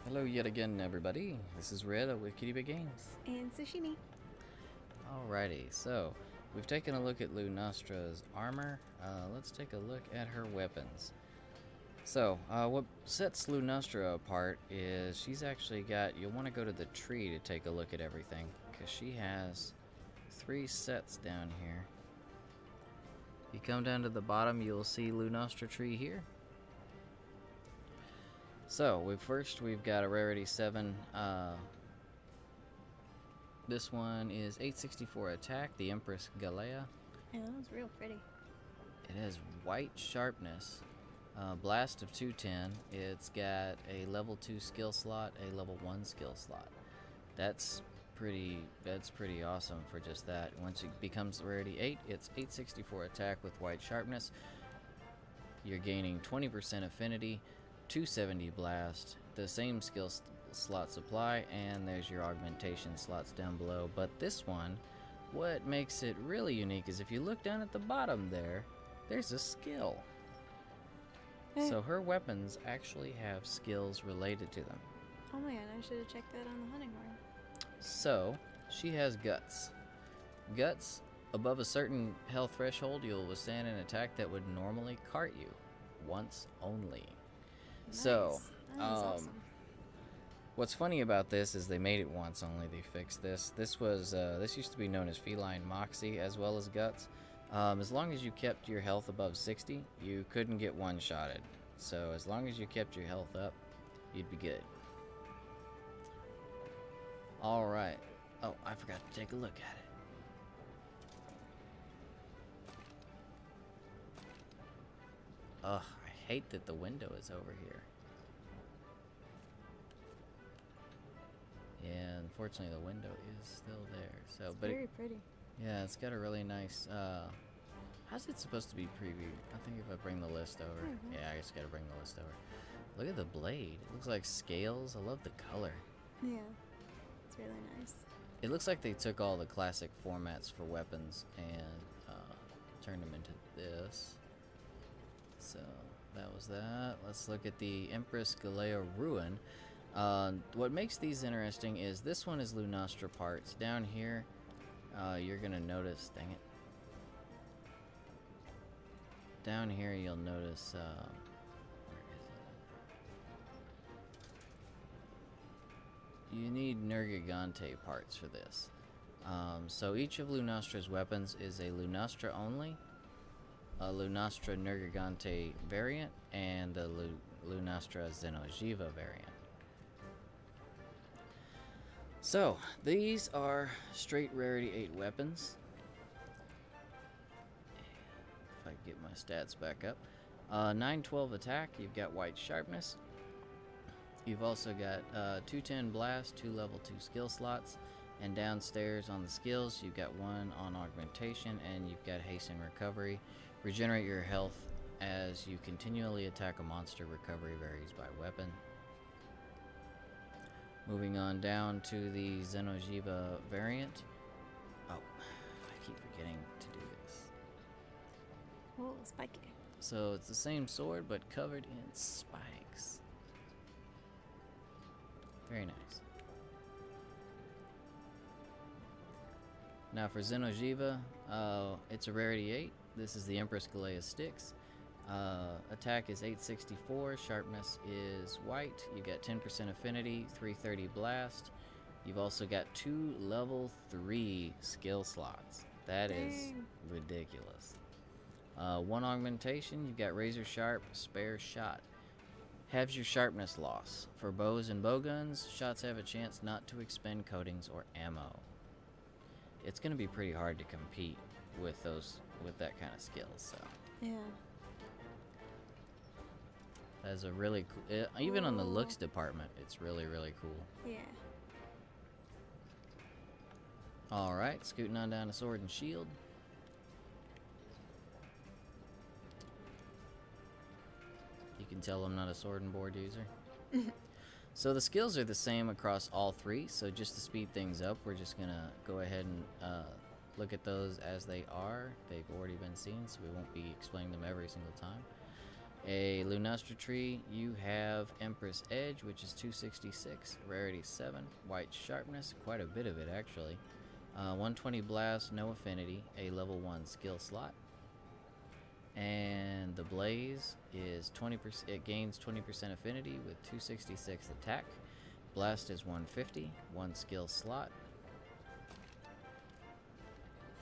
Hello yet again, everybody. This is Red with KittyBitGames. And sashimi. Alrighty, so we've taken a look at Lunastra's armor. Let's take a look at her weapons. So, what sets Lunastra apart is she's actually got, you'll want to go to the tree to take a look at everything, because she has 3 sets down here. If you come down to the bottom, you'll see Lunastra tree here. So, we've got a rarity 7. This one is 864 attack, the Empress Galea. Yeah, that was real pretty. It has white sharpness, blast of 210. It's got a level 2 skill slot, a level 1 skill slot. That's pretty awesome for just that. Once it becomes rarity 8, it's 864 attack with white sharpness. You're gaining 20% affinity, 270 blast, the same skill slots apply, and there's your augmentation slots down below. But this one, what makes it really unique is if you look down at the bottom there's a skill. So her weapons actually have skills related to them. Oh my god, I should have checked that on the hunting horn. So she has guts. Guts, above a certain health threshold, you'll withstand an attack that would normally cart you. Once only. Nice. So, that was awesome. What's funny about this is they made it once only. They fixed this. This used to be known as Feline Moxie as well as Guts. As long as you kept your health above 60, you couldn't get one-shotted. So as long as you kept your health up, you'd be good. Alright. Oh, I forgot to take a look at it. Ugh, I hate that the window is over here. Yeah, unfortunately the window is still there. So, but Very pretty. yeah, it's got a really nice. How's it supposed to be previewed? I think if I bring the list over. Yeah, I just gotta bring the list over. Look at the blade. It looks like scales. I love the color. Yeah, it's really nice. It looks like they took all the classic formats for weapons and turned them into this. So that was that. Let's look at the Empress Galea Ruin. What makes these interesting is this one is Lunastra parts. Down here, you're gonna notice, dang it. Down here you'll notice, where is it? You need Nergigante parts for this. So each of Lunastra's weapons is a Lunastra only, a Lunastra Nergigante variant, and the Lunastra Xeno'jiva variant. So, these are straight rarity 8 weapons. If I can get my stats back up. 912 attack, you've got white sharpness. You've also got 210 blast, 2 level 2 skill slots. And downstairs on the skills, you've got 1 on augmentation, and you've got haste and recovery. Regenerate your health as you continually attack a monster. Recovery varies by weapon. Moving on down to the Xeno'jiva variant. Oh, I keep forgetting to do this. Oh, spiky. So it's the same sword, but covered in spikes. Very nice. Now for Xeno'jiva, it's a rarity 8. This is the Empress Galea Styx. Attack is 864, sharpness is white, you get 10% affinity, 330 blast. You've also got 2 level 3 skill slots. That is ridiculous. 1 augmentation, you've got razor sharp, spare shot. Halves your sharpness loss. For bows and bowguns, shots have a chance not to expend coatings or ammo. It's going to be pretty hard to compete with that kind of skills, so. Yeah. That's a really cool, even on the looks department, it's really, really cool. Yeah. Alright, scooting on down to sword and shield. You can tell I'm not a sword and board user. So the skills are the same across all 3, so just to speed things up, we're just going to go ahead and look at those as they are. They've already been seen, so we won't be explaining them every single time. A Lunastra tree, you have Empress Edge, which is 266, rarity 7, white sharpness, quite a bit of it actually. 120 blast, no affinity, a level 1 skill slot. And the Blaze is 20%, it gains 20% affinity with 266 attack. Blast is 150, 1 skill slot.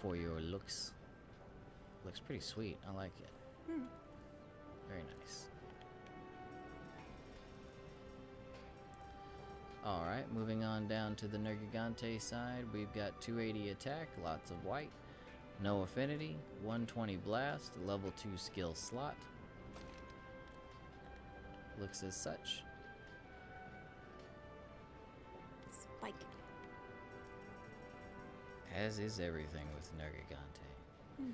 For your looks. Looks pretty sweet, I like it. Very nice. Alright, moving on down to the Nergigante side, we've got 280 attack, lots of white, no affinity, 120 blast, level 2 skill slot. Looks as such. Spike. As is everything with Nergigante.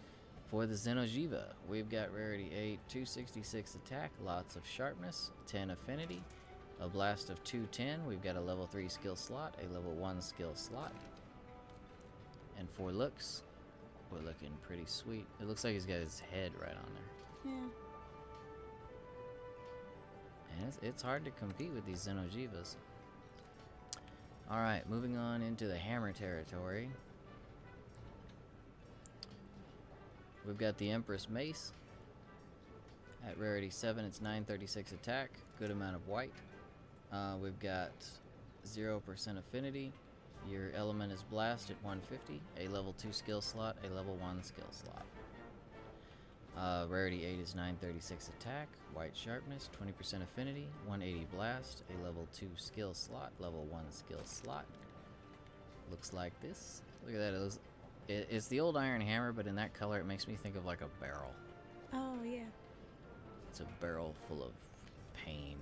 For the Xeno'jiiva, we've got rarity 8, 266 attack, lots of sharpness, 10 affinity, a blast of 210. We've got a level 3 skill slot, a level 1 skill slot. And for looks, we're looking pretty sweet. It looks like he's got his head right on there. Yeah. And it's hard to compete with these Xeno'jiivas. Alright, moving on into the hammer territory. We've got the Empress Mace. At rarity 7, it's 936 attack. Good amount of white. We've got 0% affinity. Your element is blast at 150. A level 2 skill slot. A level 1 skill slot. Rarity 8 is 936 attack. White sharpness. 20% affinity. 180 blast. A level 2 skill slot. Level 1 skill slot. Looks like this. Look at that. It's the old iron hammer, but in that color it makes me think of like a barrel. Oh, yeah. It's a barrel full of pain.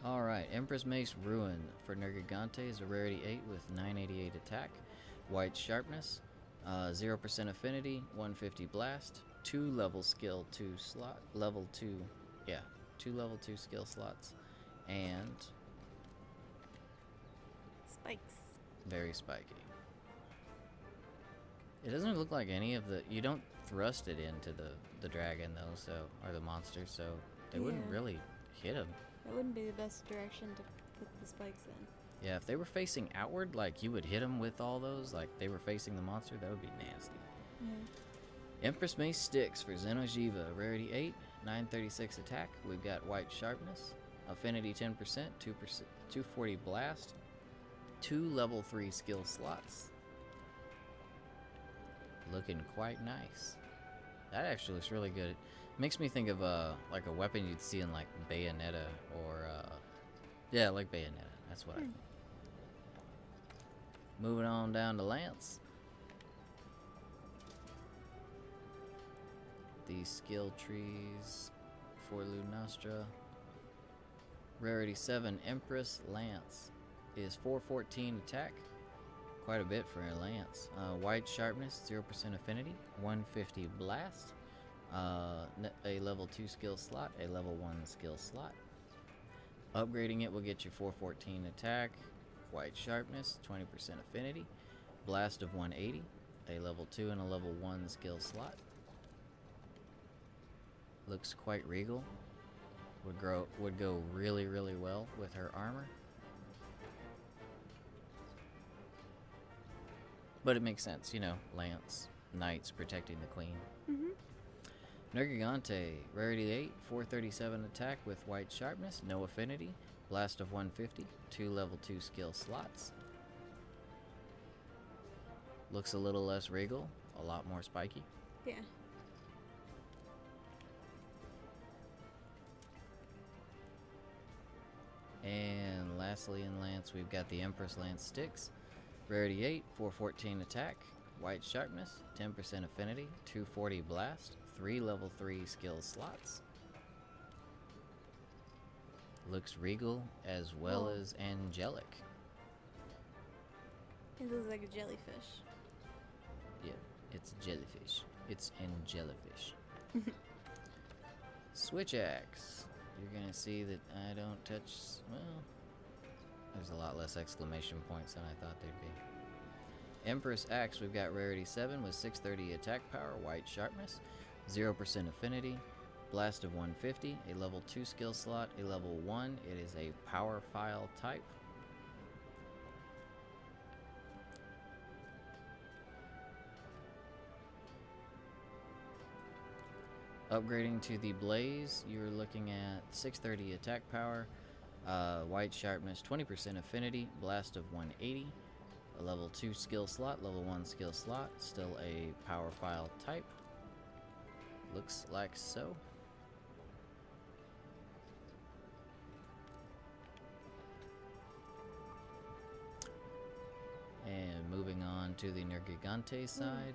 Alright, Empress Mace Ruin for Nergigante is a rarity 8 with 988 attack, white sharpness, 0% affinity, 150 blast, 2 level skill 2 slot, level 2, yeah, 2 level 2 skill slots, and Spikes. very spiky. It doesn't look like any of the, you don't thrust it into the dragon though, so, or the monster, so they wouldn't Yeah. really hit him. That wouldn't be the best direction to put the spikes in. Yeah, if they were facing outward, like you would hit them with all those, like they were facing the monster, that would be nasty. Yeah. Empress Mace Sticks for Xeno'jiiva, rarity 8, 936 attack. We've got white sharpness, affinity 10%, 240 blast, 2 level 3 skill slots. Looking quite nice. That actually looks really good. It makes me think of like a weapon you'd see in like Bayonetta or yeah, like Bayonetta. That's what I think. Moving on down to Lance. These skill trees for Lunastra. Rarity 7 Empress Lance is 414 attack. Quite a bit for a Lance. White sharpness, 0% affinity, 150 blast, a level 2 skill slot, a level 1 skill slot. Upgrading it will get you 414 attack, white sharpness, 20% affinity, blast of 180, a level 2 and a level 1 skill slot. Looks quite regal. Would go really, really well with her armor. But it makes sense, you know, Lance, knights protecting the queen. Nergigante, rarity 8, 437 attack with white sharpness, no affinity, blast of 150, 2 level 2 skill slots. Looks a little less regal, a lot more spiky. Yeah. And lastly in Lance, we've got the Empress Lance Sticks. Rarity 8, 414 attack, white sharpness, 10% affinity, 240 blast, 3 level 3 skill slots. Looks regal as well as angelic. It looks like a jellyfish. Yeah, it's jellyfish. It's angelifish. Switch axe. You're gonna see that I don't touch, well, there's a lot less exclamation points than I thought there'd be. Empress Axe, we've got rarity 7 with 630 attack power, white sharpness, 0% affinity, blast of 150, a level 2 skill slot, a level 1. It is a power file type. Upgrading to the Blaze, you're looking at 630 attack power, white sharpness, 20% affinity, blast of 180, a level 2 skill slot, level 1 skill slot, still a power file type. Looks like so. And moving on to the Nergigante side.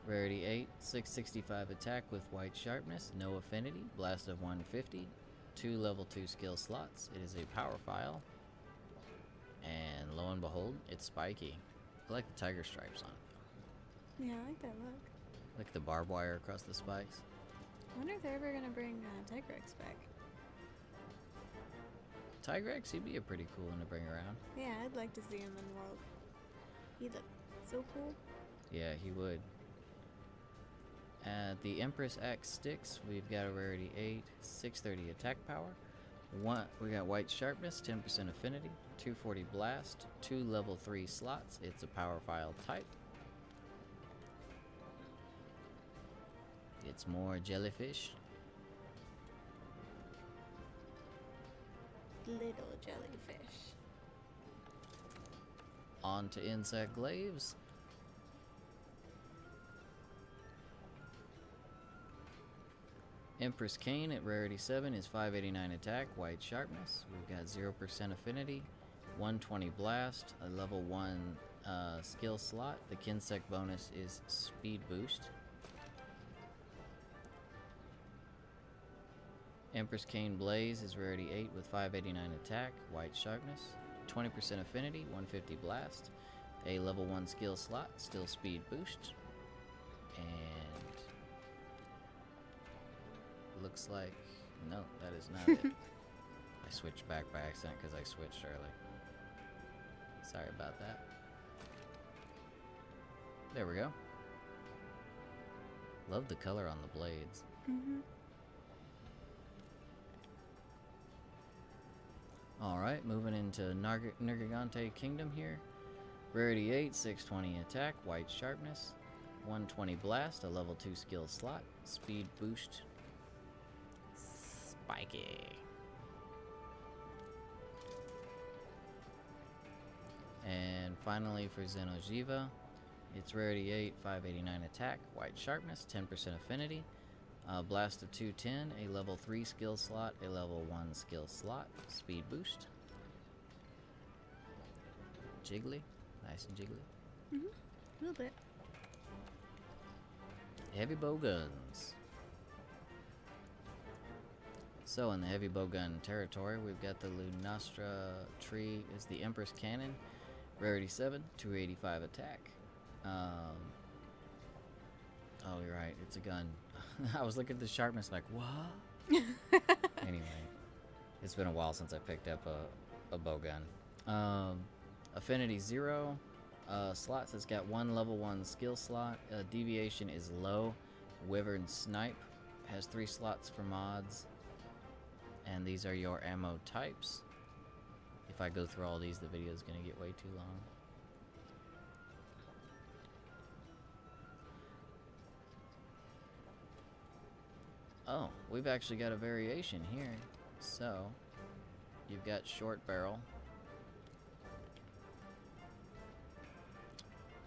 Rarity 8, 665 attack with white sharpness, no affinity, blast of 150, 2 level 2 skill slots. It is a power file. And lo and behold, it's spiky. I like the tiger stripes on it. Yeah, I like that look. Like the barbed wire across the spikes. I wonder if they're ever gonna bring Tigrex back. Tigrex, he'd be a pretty cool one to bring around. Yeah, I'd like to see him in the world. He'd look so cool. Yeah, he would. At the Empress Axe sticks, we've got a rarity 8, 630 attack power. We got white sharpness, 10% affinity, 240 blast, 2 level 3 slots. It's a power file type. It's more jellyfish. Little jellyfish. On to insect glaives. Empress Cane at rarity 7 is 589 attack, white sharpness. We've got 0% affinity, 120 blast, a level 1 skill slot. The Kinsect bonus is speed boost. Empress Cane Blaze is rarity 8 with 589 attack, white sharpness, 20% affinity, 150 blast, a level 1 skill slot, still speed boost. And looks like, no, that is not it. I switched back by accident because I switched early. Sorry about that. There we go. Love the color on the blades. Mm-hmm. Alright, moving into Nergigante Kingdom here. Rarity 8, 620 attack, white sharpness, 120 blast, a level 2 skill slot, speed boost. Spiky. And finally for Xeno'jiiva, it's rarity 8, 589 attack, white sharpness, 10% affinity, blast of 210, a level 3 skill slot, a level 1 skill slot, speed boost. Jiggly, nice and jiggly. Mm-hmm. A little bit. Heavy bow guns. So in the heavy bowgun territory, we've got the Lunastra tree is the Empress Cannon, rarity 7, 285 attack. Oh, you're right, it's a gun. I was looking at the sharpness like, what? Anyway, it's been a while since I picked up a bowgun. Affinity 0, slots, it's got 1 level 1 skill slot, deviation is low, Wyvern Snipe, has 3 slots for mods. And these are your ammo types. If I go through all these, the video is going to get way too long. Oh, we've actually got a variation here. So, you've got short barrel.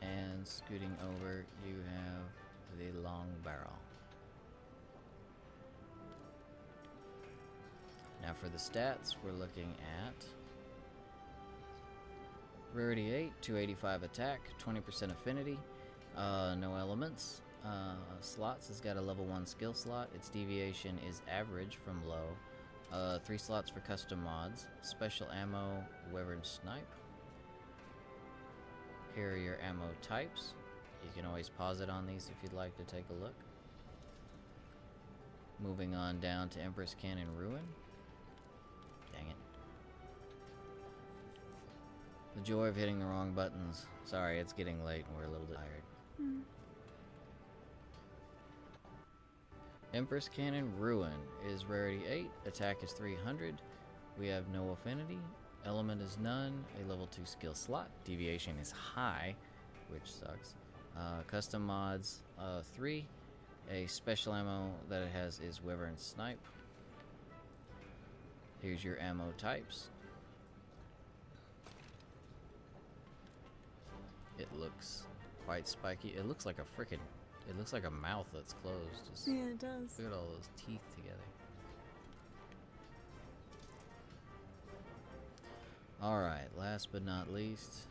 And scooting over, you have the long barrel. Now for the stats, we're looking at rarity 8, 285 attack, 20% affinity, no elements. Slots has got a level 1 skill slot. Its deviation is average from low. 3 slots for custom mods. Special ammo, Wyvern Snipe. Here are your ammo types. You can always pause it on these if you'd like to take a look. Moving on down to Empress Cannon Ruin. Dang it. The joy of hitting the wrong buttons. Sorry, it's getting late and we're a little bit tired. Hmm. Empress Cannon Ruin is rarity 8, attack is 300. We have no affinity. Element is none, a level 2 skill slot. Deviation is high, which sucks. Custom mods 3. A special ammo that it has is Wyvern Snipe. Here's your ammo types. It looks quite spiky. It looks like a frickin'. It looks like a mouth that's closed. Just Yeah, it does. look at all those teeth together. Alright, last but not least.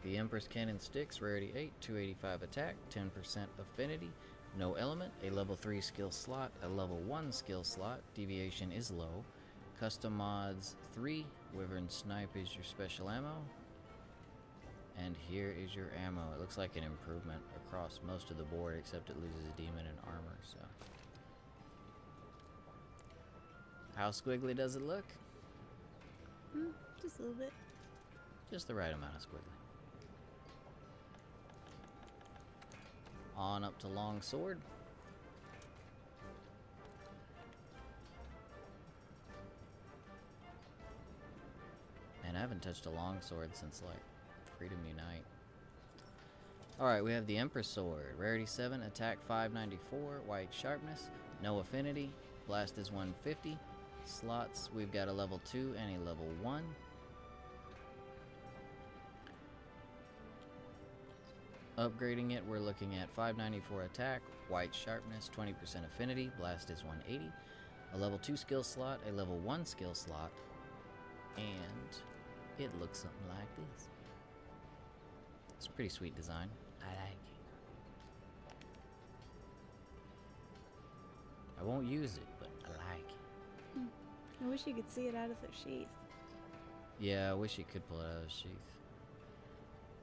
The Empress Cannon Sticks, rarity 8, 285 attack, 10% affinity, no element, a level 3 skill slot, a level 1 skill slot, deviation is low. Custom mods 3, Wyvern Snipe is your special ammo. And here is your ammo. It looks like an improvement across most of the board, except it loses a demon and armor, so. How squiggly does it look? Just a little bit. Just the right amount of squiggly. On up to Longsword. Man, I haven't touched a longsword since like Freedom Unite. Alright, we have the Empress Sword. Rarity 7, attack 594, white sharpness, no affinity, blast is 150. Slots, we've got a level 2 and a level 1. Upgrading it, we're looking at 594 attack, white sharpness, 20% affinity, blast is 180, a level 2 skill slot, a level 1 skill slot, and it looks something like this. It's a pretty sweet design. I like it. I won't use it, but I like it. I wish you could see it out of the sheath. Yeah, I wish you could pull it out of the sheath.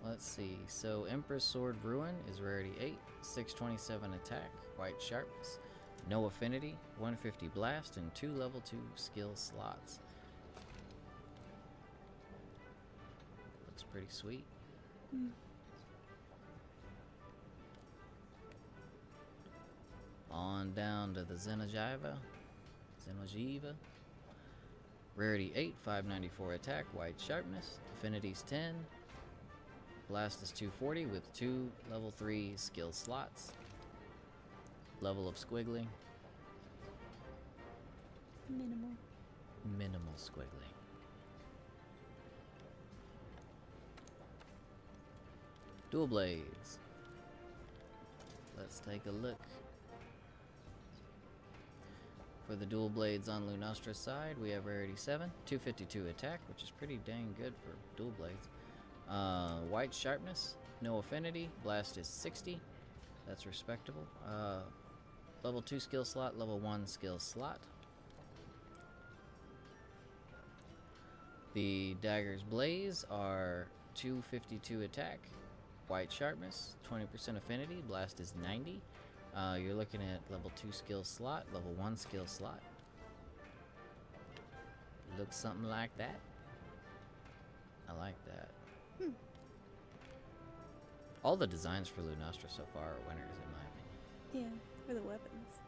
Let's see. So, Empress Sword Ruin is rarity 8, 627 attack, white sharpness, no affinity, 150 blast, and 2 level 2 skill slots. Looks pretty sweet. On down to the Xenojiva. Rarity 8, 594 attack, white sharpness, affinities 10, blast is 240 with 2 level 3 skill slots. Level of squiggly. Minimal squiggly. Dual blades. Let's take a look. For the dual blades on Lunastra's side, we have rarity 7, 252 attack, which is pretty dang good for dual blades. White sharpness, no affinity, blast is 60, that's respectable. Level 2 skill slot, level 1 skill slot. The daggers blaze are 252 attack, white sharpness, 20% affinity, blast is 90. You're looking at level 2 skill slot, level 1 skill slot. Looks something like that. I like that. All the designs for Lunastra so far are winners, in my opinion. Yeah, for the weapons.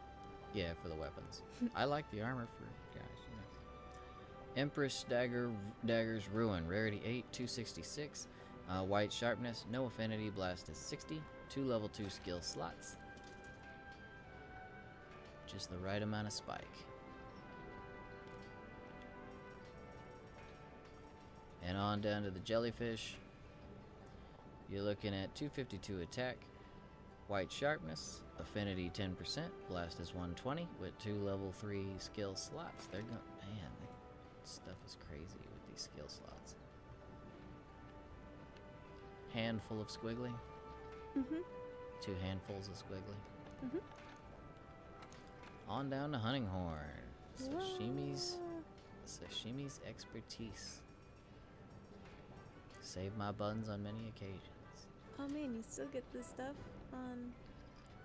Yeah, for the weapons. I like the armor for guys, you know. Empress Daggers Ruin, rarity 8, 266. White sharpness, no affinity, blast is 60. 2 level 2 skill slots. Just the right amount of spike. And on down to the jellyfish. You're looking at 252 attack, white sharpness, affinity 10%, blast is 120 with 2 level 3 skill slots. They're going, man, that stuff is crazy with these skill slots. Handful of squiggly. 2 handfuls of squiggly. On down to Hunting Horn. Sashimi's expertise. Save my buns on many occasions. Oh man, you still get this stuff on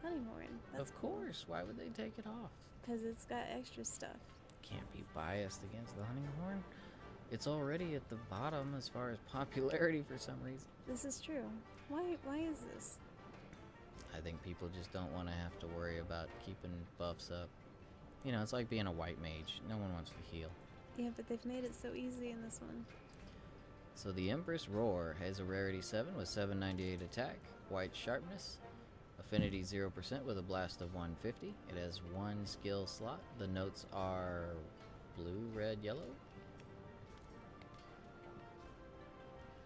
Hunting Horn. That's Of course. Why would they take it off? because it's got extra stuff. Can't be biased against the Hunting Horn. It's already at the bottom as far as popularity for some reason. This is true. Why is this? I think people just don't want to have to worry about keeping buffs up. You know, it's like being a white mage. No one wants to heal. Yeah, but they've made it so easy in this one. So the Empress Roar has a rarity 7 with 798 attack, white sharpness, affinity 0% with a blast of 150. It has 1 skill slot. The notes are blue, red, yellow.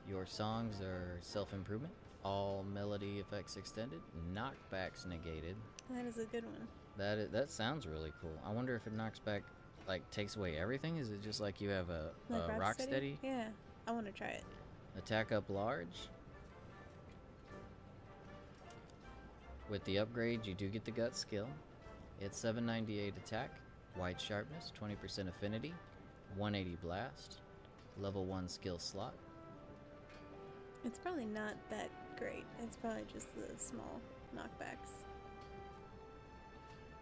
Your songs are self-improvement, all melody effects extended, knockbacks negated. That is a good one. That sounds really cool. I wonder if it knocks back, like takes away everything. Is it just like you have a Like rock steady? Yeah, I want to try it. Attack up large. With the upgrade, you do get the gut skill. It's 798 attack, white sharpness, 20% affinity, 180 blast, level 1 skill slot. It's probably not that great. It's probably just the small knockbacks.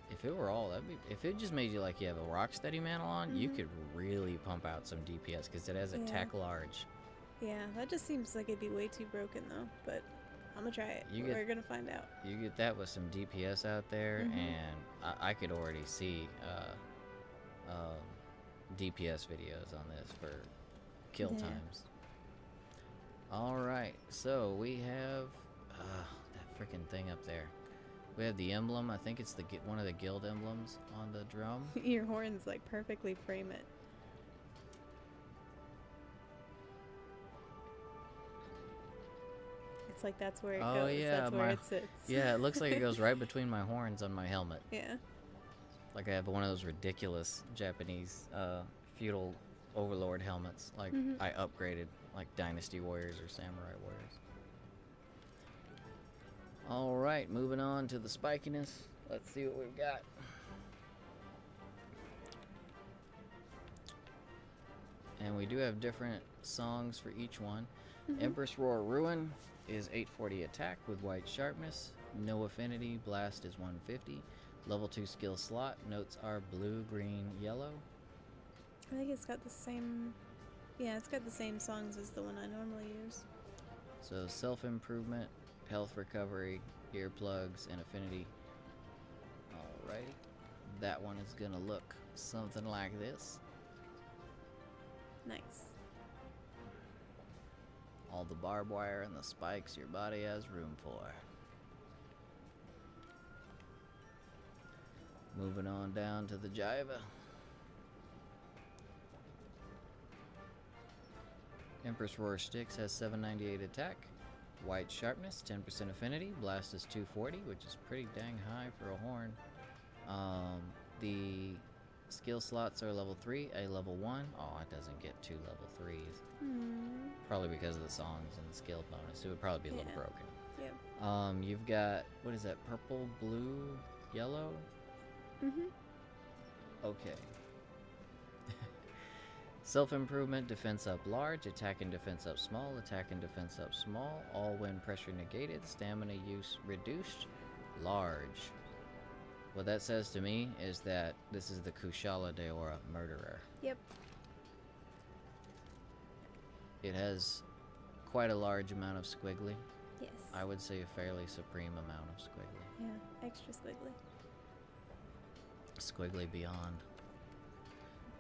If it were all, if it just made you like you have a rock steady mantle on, you could really pump out some DPS because it has attack large. Yeah, that just seems like it'd be way too broken though, but I'm gonna try it. We're gonna find out. You get that with some DPS out there, and I could already see DPS videos on this for kill times. Alright, so we have that freaking thing up there. We have the emblem. I think it's one of the guild emblems on the drum. Your horns like perfectly frame it. It's like that's where it goes. Yeah, that's where it sits. Yeah, it looks like it goes right between my horns on my helmet. Yeah. Like I have one of those ridiculous Japanese feudal overlord helmets. Like I upgraded like Dynasty Warriors or Samurai Warriors. Alright, moving on to the spikiness. Let's see what we've got. And we do have different songs for each one. Empress Roar Ruin is 840 attack with white sharpness. No affinity. Blast is 150. Level 2 skill slot. Notes are blue, green, yellow. I think it's got the same... Yeah, it's got the same songs as the one I normally use. So self-improvement, health recovery, earplugs, and affinity. Alrighty. That one is gonna look something like this. Nice. All the barbed wire and the spikes your body has room for. Moving on down to the Jiva. Empress Roar Sticks has 798 attack, white sharpness, 10% affinity, blast is 240, which is pretty dang high for a horn. The skill slots are level 3, a level 1. Oh, it doesn't get 2 level 3s. Probably because of the songs and the skill bonus. It would probably be a little broken. Yep. You've got, what is that, purple, blue, yellow? Okay. Self-improvement, defense up large, attack and defense up small, attack and defense up small, all when pressure negated, stamina use reduced, large. What that says to me is that this is the Kushala Deora Murderer. Yep. It has quite a large amount of squiggly. Yes. I would say a fairly supreme amount of squiggly. Yeah, extra squiggly. Squiggly beyond.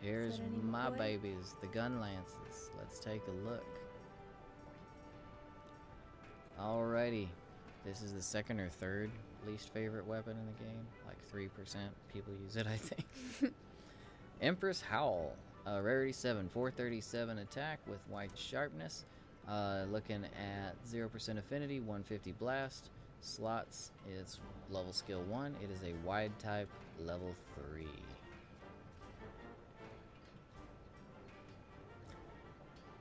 Here's my babies, the gun lances. Let's take a look. Alrighty. This is the second or third least favorite weapon in the game. Like 3% people use it, I think. Empress Howl. Rarity 7, 437 attack with white sharpness. Looking at 0% affinity, 150 blast. Slots is level skill 1. It is a wide type, level 3.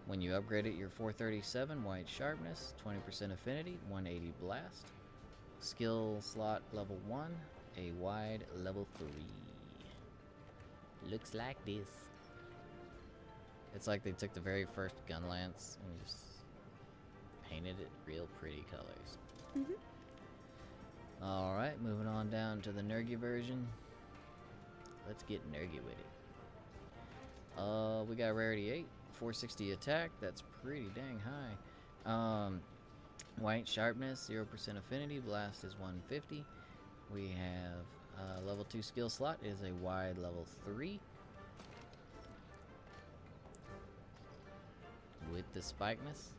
When you upgrade it, you're 437 white sharpness, 20% affinity, 180 blast. Skill slot level 1, a wide level 3. Looks like this. It's like they took the very first gun lance and just painted it real pretty colors. Alright, moving on down to the Nergy version. Let's get nergy with it. We got rarity 8, 460 attack. That's pretty dang high. White sharpness, 0% affinity. Blast is 150. We have level 2 skill slot is a wide level 3. With the spikeness.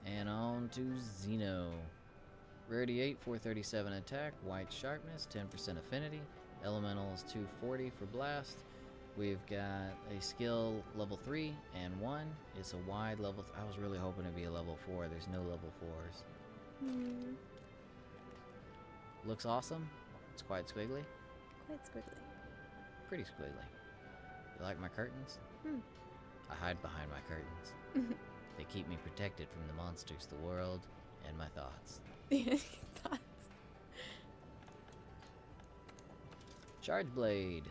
And on to Xeno. Rarity 8, 437 attack, white sharpness, 10% affinity. Elemental is 240 for blast. We've got a skill level 3 and 1. It's a wide level. I was really hoping to be a level 4. There's no level 4s. Looks awesome. It's quite squiggly. Quite squiggly. Pretty squiggly. You like my curtains? I hide behind my curtains. They keep me protected from the monsters, the world, and my thoughts. Thoughts. Charge Blade.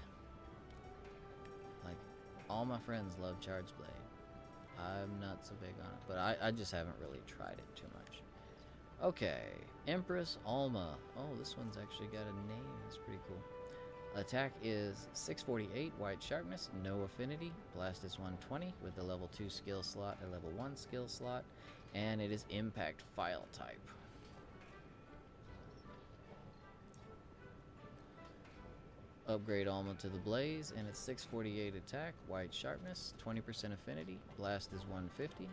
Like, all my friends love Charge Blade. I'm not so big on it, but I just haven't really tried it too much. Okay, Empress Alma. Oh, this one's actually got a name. That's pretty cool. Attack is 648, white sharpness, no affinity. Blast is 120 with the level 2 skill slot, a level 1 skill slot, and it is impact file type. Upgrade Alma to the Blaze, and it's 648 attack, white sharpness, 20% affinity. Blast is 150.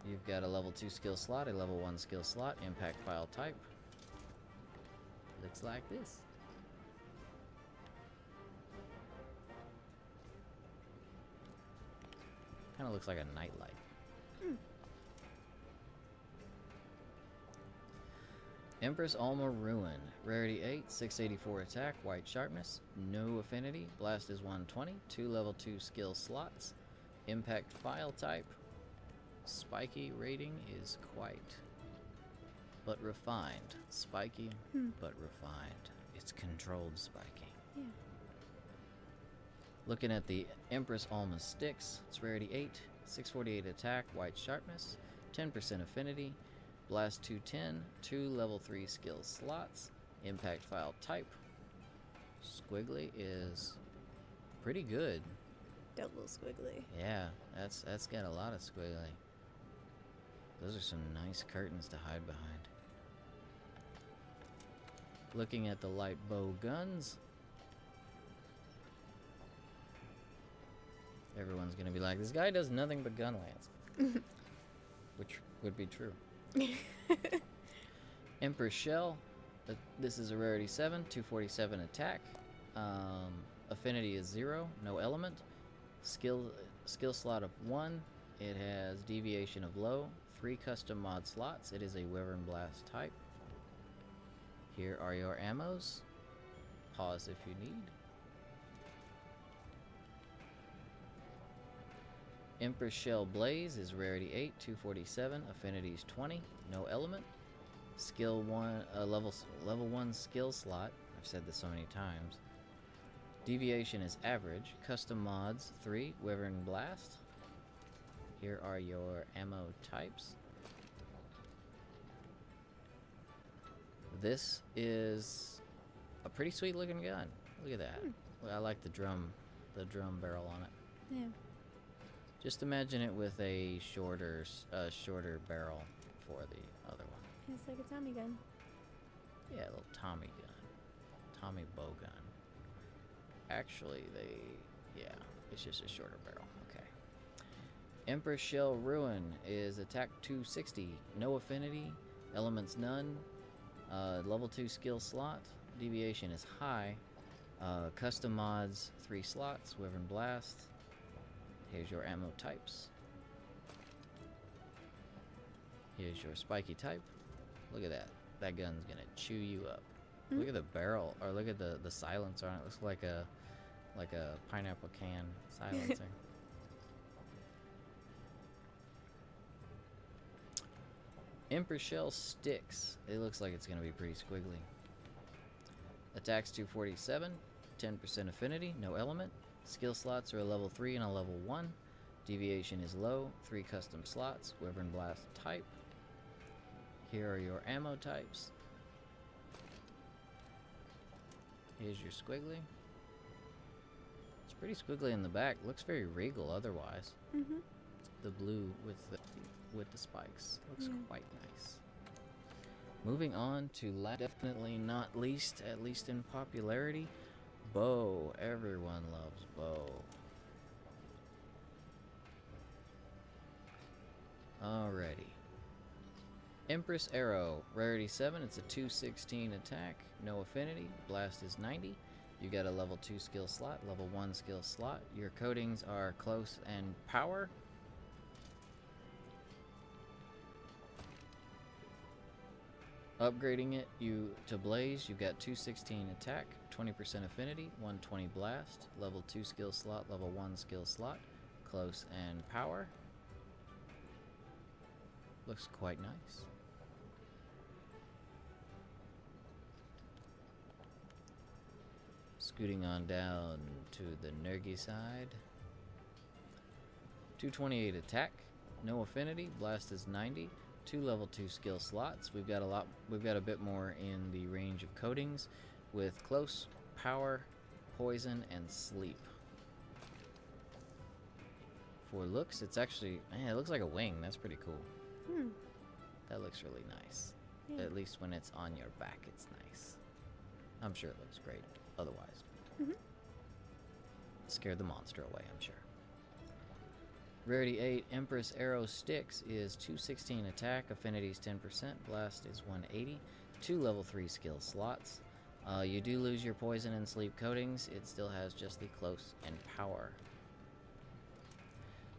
You've got a level 2 skill slot, a level 1 skill slot, impact file type. Looks like this. Kind of looks like a nightlight. Empress Alma Ruin. Rarity 8, 684 attack, white sharpness, no affinity. Blast is 120, 2 level 2 skill slots. Impact file type. Spiky rating is quite, but refined. Spiky, but refined. It's controlled spiky. Yeah. Looking at the Empress Alma sticks, it's rarity 8, 648 attack, white sharpness, 10% affinity, blast 210, 2 level 3 skill slots, impact file type. Squiggly is pretty good. Double squiggly. Yeah, that's got a lot of squiggly. Those are some nice curtains to hide behind. Looking at the light bow guns, everyone's gonna be like, this guy does nothing but gun lance. Which would be true. Emperor's Shell. This is a rarity 7, 247 attack. Affinity is 0, no element. Skill slot of 1. It has deviation of low, 3 custom mod slots. It is a Wyvern Blast type. Here are your ammos. Pause if you need. Empress Shell Blaze is rarity 8, 247, affinity is 20, no element. Skill 1, level 1 skill slot. I've said this so many times. Deviation is average. Custom mods 3, Wyvern Blast. Here are your ammo types. This is a pretty sweet looking gun. Look at that. I like the drum barrel on it. Yeah. Just imagine it with a shorter barrel for the other one. It's like a Tommy gun. Yeah, a little Tommy gun. Tommy bow gun. Actually, it's just a shorter barrel. Okay. Emperor Shell Ruin is attack 260, no affinity, elements none, level 2 skill slot, deviation is high, custom mods 3 slots, Wyvern Blast. Here's your ammo types. Here's your spiky type. Look at that. That gun's gonna chew you up. Look at the barrel, or look at the silencer on it. It looks like a pineapple can silencer. Emperor Shell Sticks. It looks like it's gonna be pretty squiggly. Attacks 247, 10% affinity, no element. Skill slots are a level 3 and a level 1. Deviation is low, 3 custom slots, Wyvern Blast type. Here are your ammo types. Here's your squiggly. Pretty squiggly in the back. Looks very regal otherwise. Mm-hmm. The blue with the spikes looks Yeah. quite nice. Moving on to last, definitely not least, at least in popularity, bow. Everyone loves bow. Alrighty. Empress Arrow, rarity 7. It's a 216 attack, no affinity. Blast is 90. You got a level 2 skill slot, level 1 skill slot. Your coatings are close and power. Upgrading it to Blaze, you've got 216 attack, 20% affinity, 120 blast, level 2 skill slot, level 1 skill slot, close and power. Looks quite nice. Scooting on down to the Nergy side. 228 attack, no affinity, blast is 90. 2 level 2 skill slots. We've got a bit more in the range of coatings with close, power, poison, and sleep. For looks, it's actually, man, it looks like a wing. That's pretty cool. That looks really nice. Yeah. At least when it's on your back, it's nice. I'm sure it looks great otherwise. Scared the monster away, I'm sure. Rarity 8, Empress Arrow Sticks is 216 attack, affinity is 10%, blast is 180, 2 level 3 skill slots. You do lose your poison and sleep coatings, it still has just the close and power.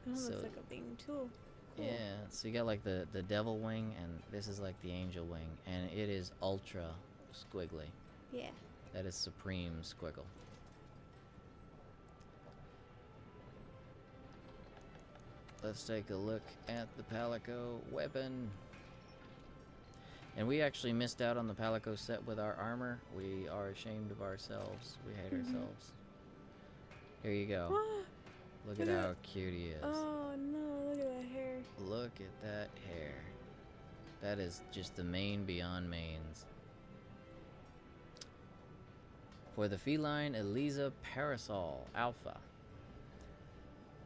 Oh, So- looks like a wing tool. Cool. Yeah, so you got like the devil wing, and this is like the angel wing, and it is ultra squiggly. Yeah. That is supreme squiggle. Let's take a look at the Palico weapon. And we actually missed out on the Palico set with our armor. We are ashamed of ourselves. We hate ourselves. Here you go. Look at Look at how cute he is. Oh no, look at that hair. Look at that hair. That is just the main beyond mains. For the feline Eliza Parasol Alpha.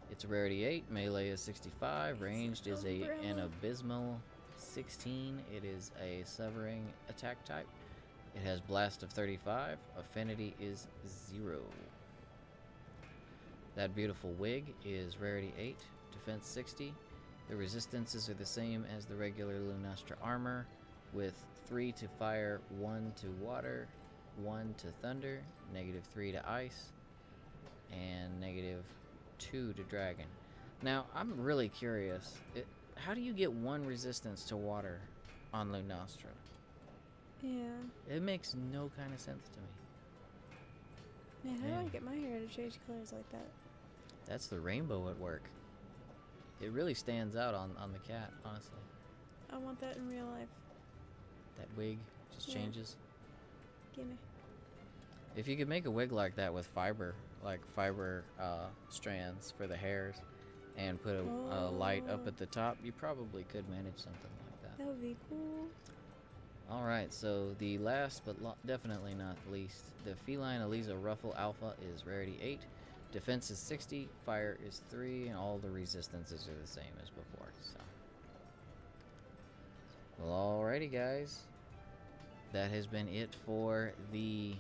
It's a rarity 8, melee is 65, ranged is an umbrella. abysmal 16. It is a severing attack type. It has blast of 35, affinity is 0. That beautiful wig is rarity 8, defense 60. The resistances are the same as the regular Lunastra armor, with 3 to fire, 1 to water, 1 to thunder, -3 to ice, and -2 to dragon. Now, I'm really curious. How do you get 1 resistance to water on Lunastra? Yeah. It makes no kind of sense to me. Man, how do I Man. get my hair to change colors like that? That's the rainbow at work. It really stands out on the cat, honestly. I want that in real life. That wig just Yeah. changes. Gimme. If you could make a wig like that with fiber, like fiber strands for the hairs, and put a light up Oh. at the top, you probably could manage something like that. That would be cool. Alright, so the last but definitely not least, the feline Eliza Ruffle Alpha is rarity 8, defense is 60, fire is 3, and all the resistances are the same as before. So, well, alrighty, guys. That has been it for the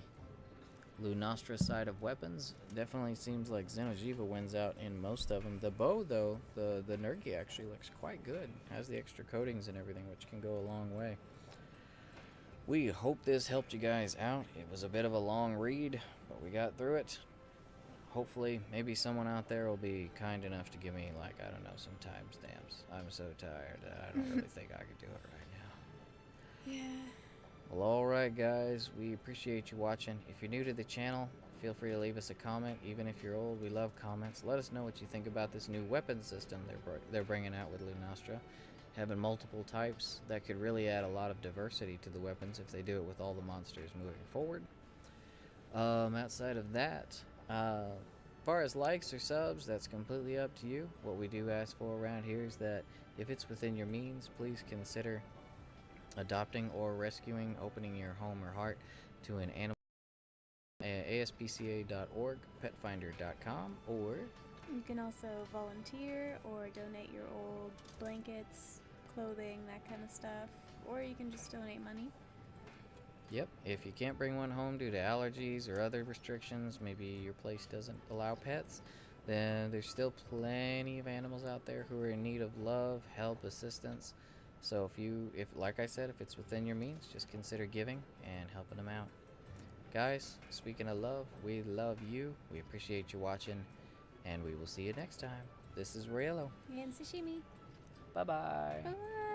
Lunastra side of weapons. Definitely seems like Xeno'jiiva wins out in most of them. The bow, though, the Nergi actually looks quite good. Has the extra coatings and everything, which can go a long way. We hope this helped you guys out. It was a bit of a long read, but we got through it. Hopefully, maybe someone out there will be kind enough to give me, like, I don't know, some timestamps. I'm so tired that I don't really think I could do it right now. Yeah. Well, alright guys, we appreciate you watching. If you're new to the channel, feel free to leave us a comment. Even if you're old, we love comments. Let us know what you think about this new weapon system they're bringing out with Lunastra. Having multiple types, that could really add a lot of diversity to the weapons if they do it with all the monsters moving forward. Outside of that, as far as likes or subs, that's completely up to you. What we do ask for around here is that if it's within your means, please consider adopting or rescuing, opening your home or heart to an aspca.org, petfinder.com, or You can also volunteer or donate your old blankets, clothing, that kind of stuff, or you can just donate money. yep, if you can't bring one home due to allergies or other restrictions, maybe your place doesn't allow pets, then there's still plenty of animals out there who are in need of love, help, assistance. So if like I said, if it's within your means, just consider giving and helping them out. Guys, speaking of love, we love you. We appreciate you watching, and we will see you next time. This is Raylo. And sashimi. Bye bye. Bye.